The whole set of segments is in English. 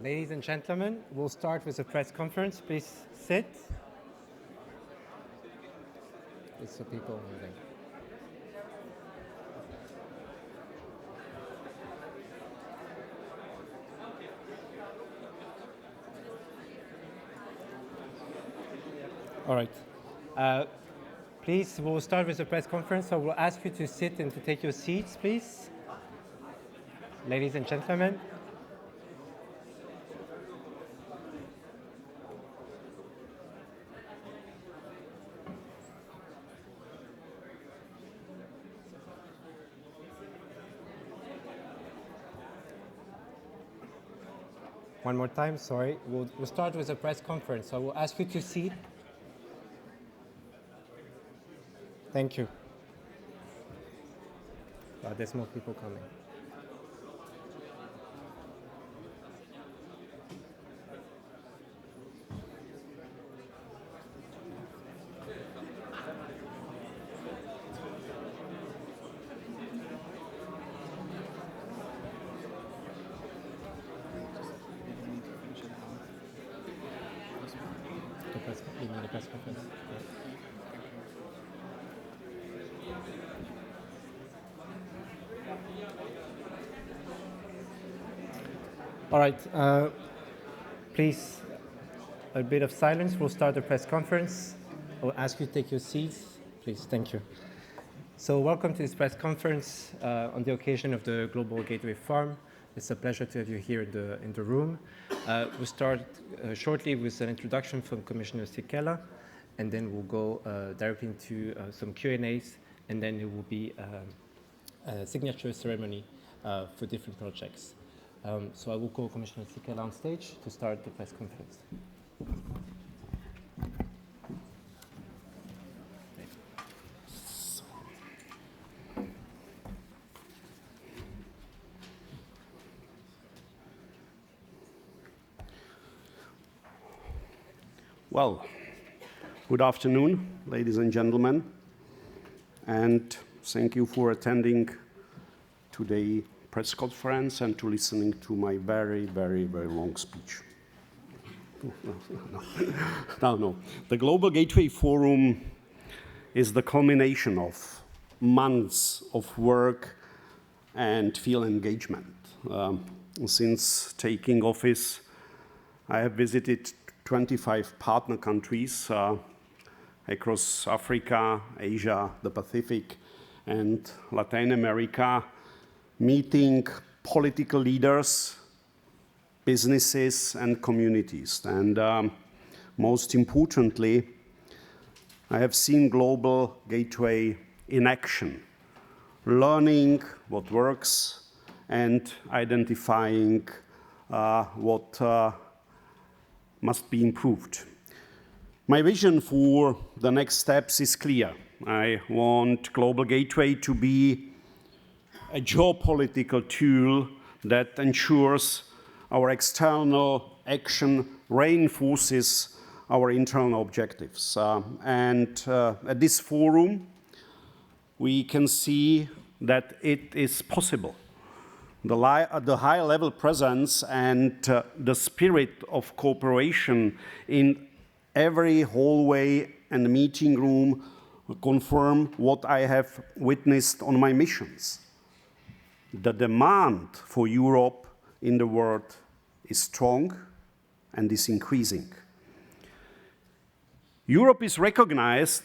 Ladies and gentlemen, we'll start with a press conference. Please sit. It's the people moving. All right. Please, we'll start with the press conference. So we'll ask you to sit and to take your seats, please. Ladies and gentlemen. One more time, sorry. We'll start with a press conference. So we'll ask you to sit. Thank you. There's more people coming. The press conference. All right, please, a bit of silence. We'll start the press conference. I'll ask you to take your seats. Please, thank you. So welcome to this press conference on the occasion of the Global Gateway Forum. It's a pleasure to have you here in the room. We'll start shortly with an introduction from Commissioner Sikela, and then we'll go directly into some Q&As, and then there will be a signature ceremony for different projects. So I will call Commissioner Sikela on stage to start the press conference. Well, good afternoon, ladies and gentlemen, and thank you for attending today's press conference and to listening to my very, very, very long speech. No. The Global Gateway Forum is the culmination of months of work and field engagement. Since taking office, I have visited 25 partner countries across Africa, Asia, the Pacific, and Latin America, meeting political leaders, businesses, and communities. And most importantly, I have seen Global Gateway in action, learning what works and identifying what must be improved. My vision for the next steps is clear. I want Global Gateway to be a geopolitical tool that ensures our external action reinforces our internal objectives. At this forum, we can see that it is possible. The high-level presence and the spirit of cooperation in every hallway and meeting room confirm what I have witnessed on my missions. The demand for Europe in the world is strong and is increasing. Europe is recognized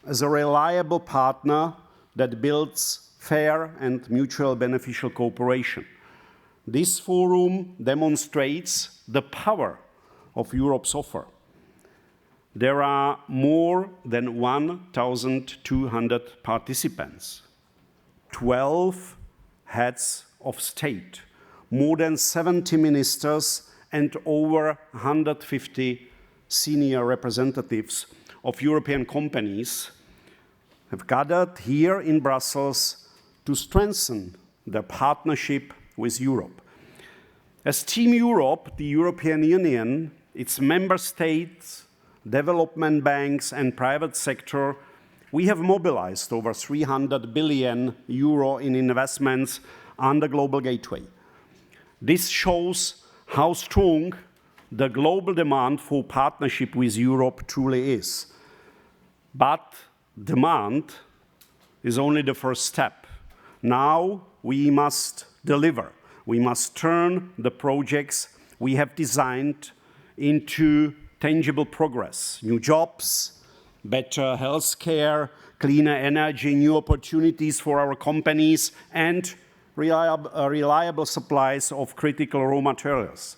as a reliable partner that builds fair and mutual beneficial cooperation. This forum demonstrates the power of Europe's offer. There are more than 1,200 participants, 12 heads of state, more than 70 ministers, and over 150 senior representatives of European companies have gathered here in Brussels to strengthen their partnership with Europe. As Team Europe, the European Union, its member states, development banks, and private sector, we have mobilized over 300 billion euro in investments under Global Gateway. This shows how strong the global demand for partnership with Europe truly is. But demand is only the first step. Now we must deliver. We must turn the projects we have designed into tangible progress, new jobs, better healthcare, cleaner energy, new opportunities for our companies, and reliable supplies of critical raw materials.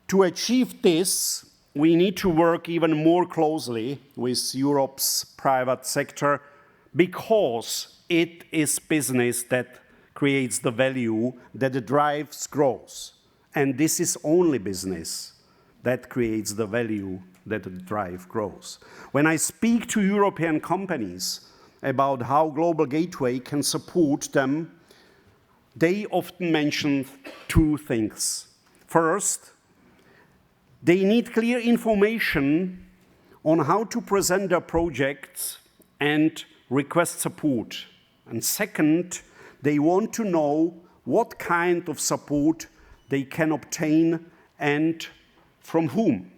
To achieve this, we need to work even more closely with Europe's private sector because it is business that creates the value that drives growth. And this is only business that creates the value that drives growth. When I speak to European companies about how Global Gateway can support them, they often mention two things. First, they need clear information on how to present their projects and request support. And second, they want to know what kind of support they can obtain and from whom.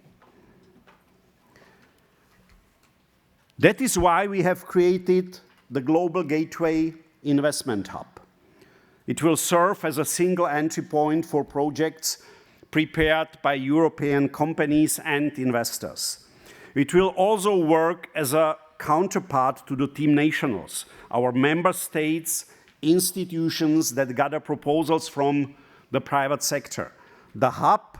That is why we have created the Global Gateway Investment Hub. It will serve as a single entry point for projects prepared by European companies and investors. It will also work as a counterpart to the Team Nationals, our member states, institutions that gather proposals from the private sector. The hub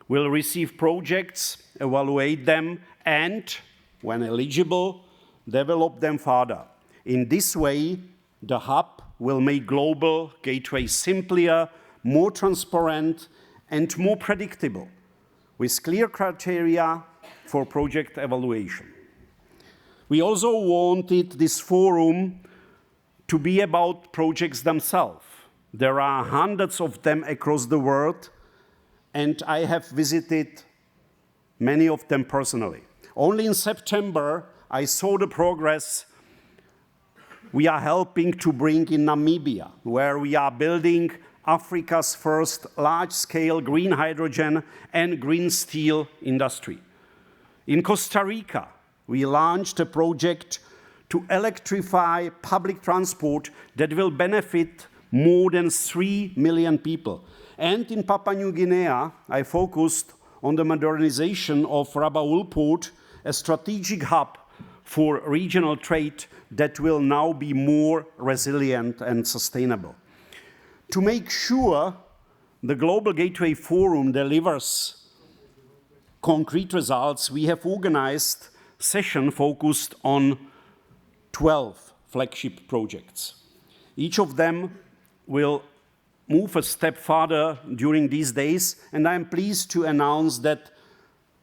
will receive projects, evaluate them, and, when eligible, develop them further. In this way, the hub will make Global Gateway simpler, more transparent, and more predictable, with clear criteria for project evaluation. We also wanted this forum to be about projects themselves. There are hundreds of them across the world, and I have visited many of them personally. Only in September, I saw the progress we are helping to bring in Namibia, where we are building Africa's first large-scale green hydrogen and green steel industry. In Costa Rica, we launched a project to electrify public transport that will benefit more than 3 million people. And in Papua New Guinea, I focused on the modernization of Rabaul Port, a strategic hub for regional trade that will now be more resilient and sustainable. To make sure the Global Gateway Forum delivers concrete results, we have organized a session focused on 12 flagship projects. Each of them will move a step further during these days, and I am pleased to announce that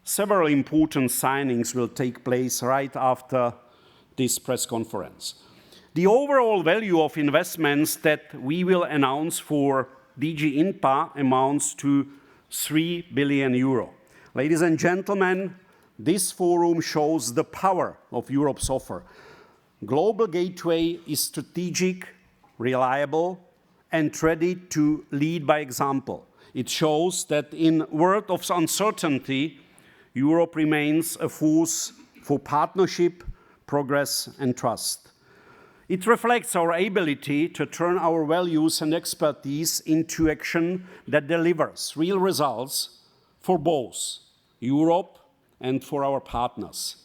several important signings will take place right after this press conference. The overall value of investments that we will announce for DG INPA amounts to 3 billion euro. Ladies and gentlemen, this forum shows the power of Europe's offer. Global Gateway is strategic, reliable, and ready to lead by example. It shows that in a world of uncertainty, Europe remains a force for partnership, progress, and trust. It reflects our ability to turn our values and expertise into action that delivers real results for both Europe and for our partners.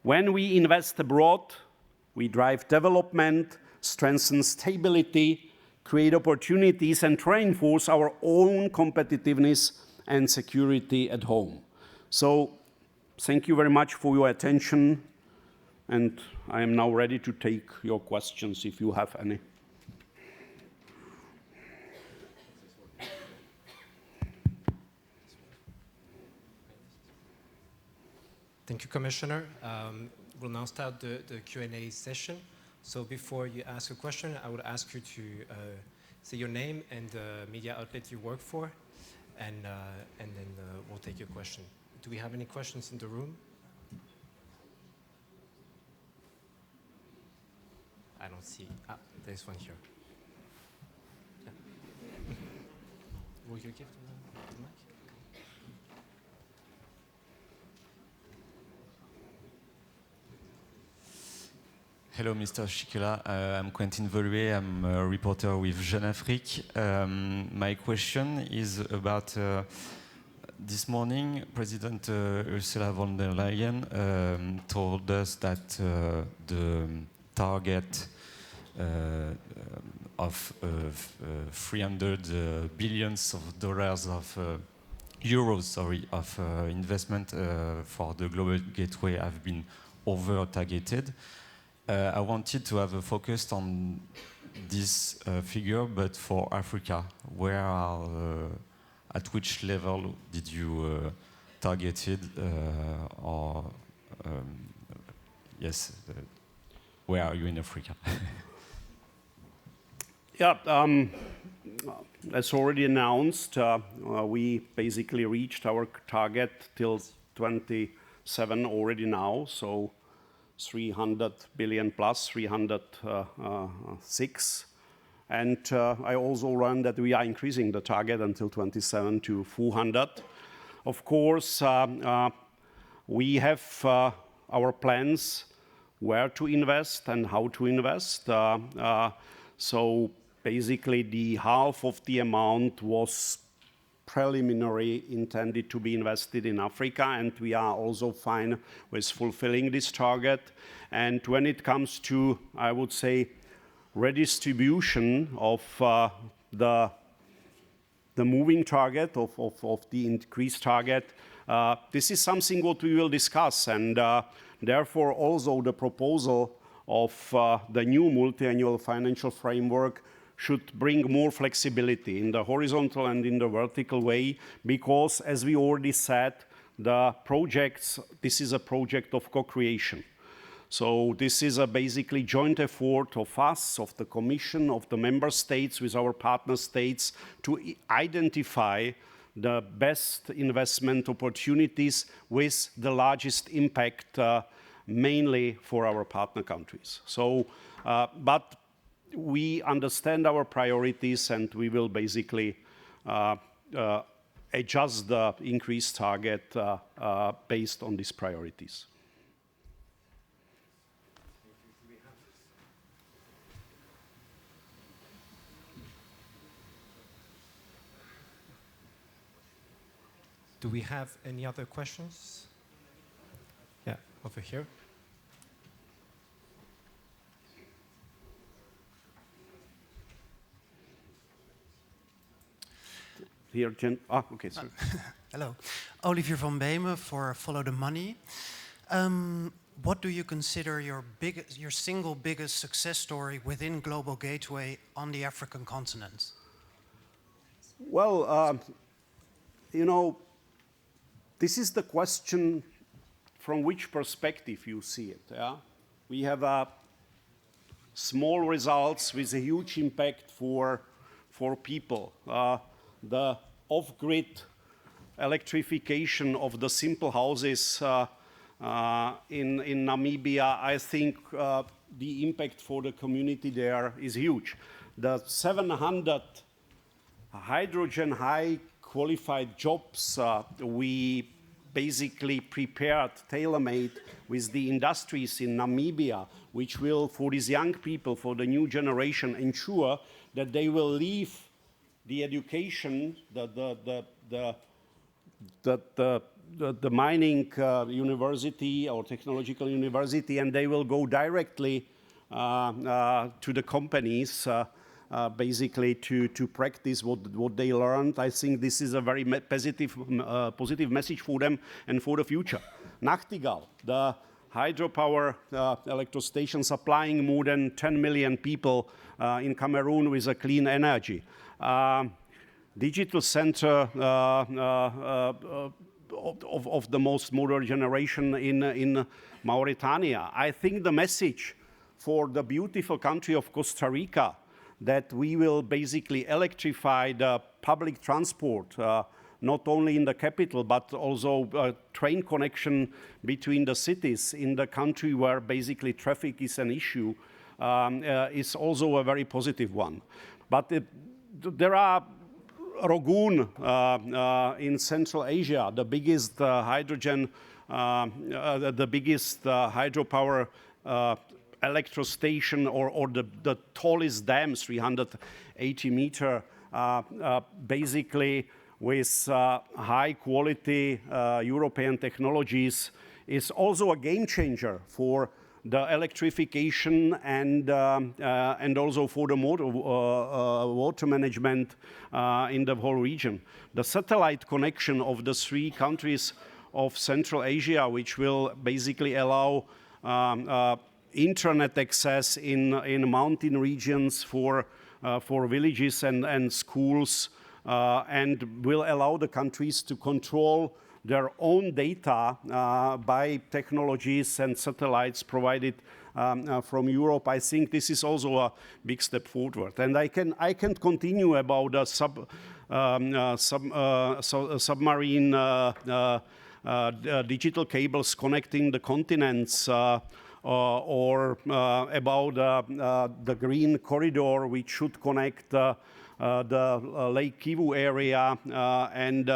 When we invest abroad, we drive development, strengthen stability, create opportunities, and reinforce our own competitiveness and security at home. So, thank you very much for your attention, and I am now ready to take your questions if you have any. Thank you, Commissioner. We'll now start the Q&A session. So before you ask a question, I would ask you to say your name and the media outlet you work for, and then we'll take your question. Do we have any questions in the room? I don't see. There's one here. Yeah. will you give the mic? Hello, Mr. Shikela. I'm Quentin Voluet. I'm a reporter with Jeune Afrique. My question is about this morning, President Ursula von der Leyen told us that the target of 300 billions of dollars of euros, sorry, of investment for the Global Gateway have been over-targeted. I wanted to have a focus on this figure, but for Africa, where are, at which level did you target it, or yes, where are you in Africa? Yeah, as already announced, we basically reached our target till 27 already now, so 300 billion plus 306. And I also learned that we are increasing the target until 27 to 400. Of course, we have our plans where to invest and how to invest. So basically, the half of the amount was preliminary intended to be invested in Africa, and we are also fine with fulfilling this target. And when it comes to, I would say, redistribution of the moving target, of the increased target, this is something what we will discuss, and therefore also the proposal of the new multi-annual financial framework should bring more flexibility in the horizontal and in the vertical way, because as we already said, the projects, this is a project of co-creation. So this is a basically joint effort of us, of the Commission, of the member states with our partner states to identify the best investment opportunities with the largest impact, mainly for our partner countries. So, but we understand our priorities, and we will basically adjust the increased target based on these priorities. Do we have any other questions? Yeah, over here. Here, okay, sorry. Hello. Olivier van Beemen for Follow the Money. What do you consider your single biggest success story within Global Gateway on the African continent? Well, you know, this is the question from which perspective you see it. Yeah? We have small results with a huge impact for people. The off-grid electrification of the simple houses in Namibia, I think the impact for the community there is huge. The 700 hydrogen high qualified jobs we basically prepared, tailor-made with the industries in Namibia, which will, for these young people, for the new generation, ensure that they will leave the education, the mining university or technological university, and they will go directly to the companies, basically to practice what they learned. I think this is a very positive message for them and for the future. Nachtigal, the hydropower electro station supplying more than 10 million people in Cameroon with a clean energy. Digital center of the most modern generation in Mauritania. I think the message for the beautiful country of Costa Rica, that we will basically electrify the public transport, not only in the capital, but also train connection between the cities in the country where basically traffic is an issue, is also a very positive one. But there are Rogun in Central Asia, the biggest the biggest hydropower electrostation, or the tallest dam, 380 meter, basically with high quality European technologies, is also a game changer for the electrification and also for the water management in the whole region. The satellite connection of the 3 countries of Central Asia, which will basically allow internet access in mountain regions for villages and schools, and will allow the countries to control their own data by technologies and satellites provided from Europe. I think this is also a big step forward. And I can continue about the submarine digital cables connecting the continents, or about the green corridor, which should connect the Lake Kivu area and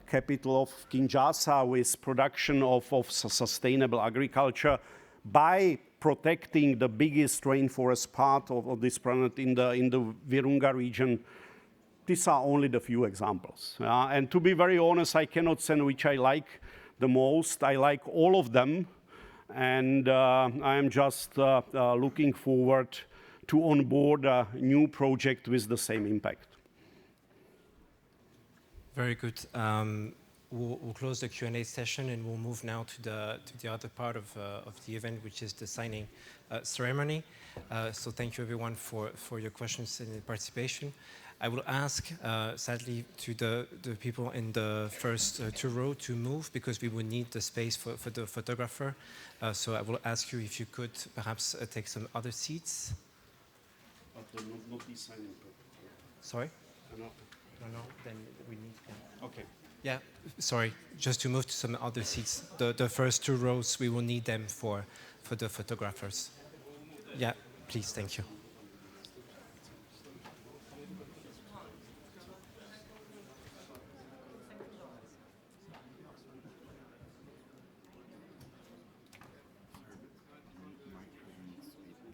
capital of Kinshasa with production of sustainable agriculture by protecting the biggest rainforest part of this planet in the Virunga region. These are only the few examples. And to be very honest, I cannot say which I like the most. I like all of them. And I am just looking forward to onboard a new project with the same impact. Very good. We'll close the Q&A session, and we'll move now to the other part of the event, which is the signing ceremony. So thank you everyone for your questions and participation. I will ask, sadly, to the people in the first 2 rows to move, because we will need the space for the photographer. So I will ask you if you could perhaps take some other seats. But not the signing. Sorry? No. No, then we need... Yeah. Okay. Yeah, sorry, just to move to some other seats. The first 2 rows, we will need them for the photographers. Yeah, please, thank you.